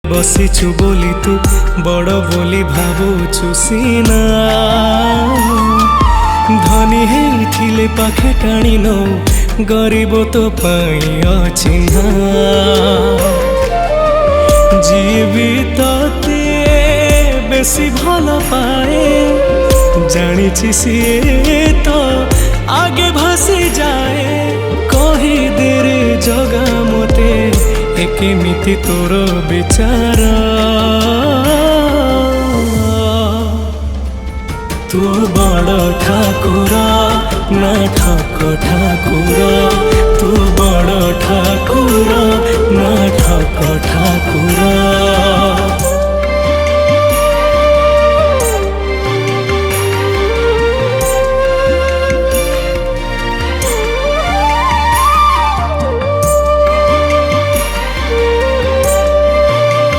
बसीचु बोली तू बड़ बोली भावुचु सीना धनी हेइथिले पाखे टाणी नौ गरीब तो पाई अचिन्हा जीवितते बेसी भल पाए जानी सीए तो आगे भासी जाए कही दे रे जगा मते केमिति तोर विचार तू बड़ ठाकुर ना ठक ठाकुर तू बड़ ठाकुर ना ठक ठाकुर।